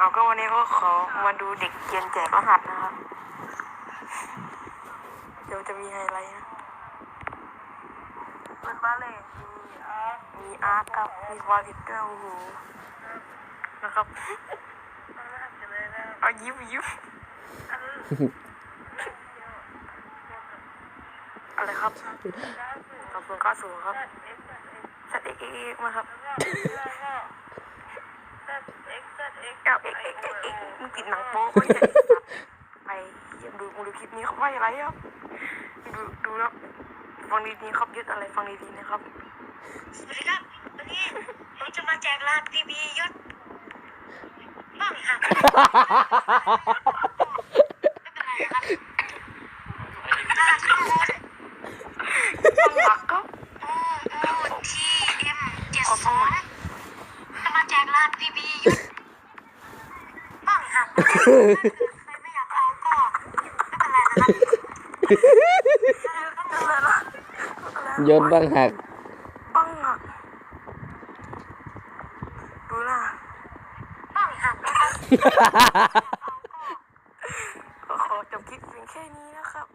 เอาก็วันนี้ก็ขอมาดูเด็กเกียนแจกรหัสนะครับเดี๋ยวจะมีไฮไลท์นะเปิดมาเลยมีอาร์ตครับมีวอลเลตเตอร์โอ้โหนะครับเอายิ้มอะไรครับขอบคุณข้าสูงครับสัตว์เอ็กมาครับเอาเอ็กมึงติดหนังโป๊ไปไปดูคลิปนี้เขาว่าอะไรครับดูแล้วฟังดีๆครับยึดอะไรฟังดีๆนะครับสวัสดีครับวันนี้ผมจะมาแจกรหัสทีวียศบ้างหักไม่เป็นไรนะครับรหัสข้อมูลหักครับ OOTM72จะมาแจกรหัสทีวียศบ้างหักใครไม่อยากเอาก็ไม่เป็นไรนะครับยศบ้างหักดูนะบ้างหักนะครับขอจบคลิปเพียงแค่นี้นะครับ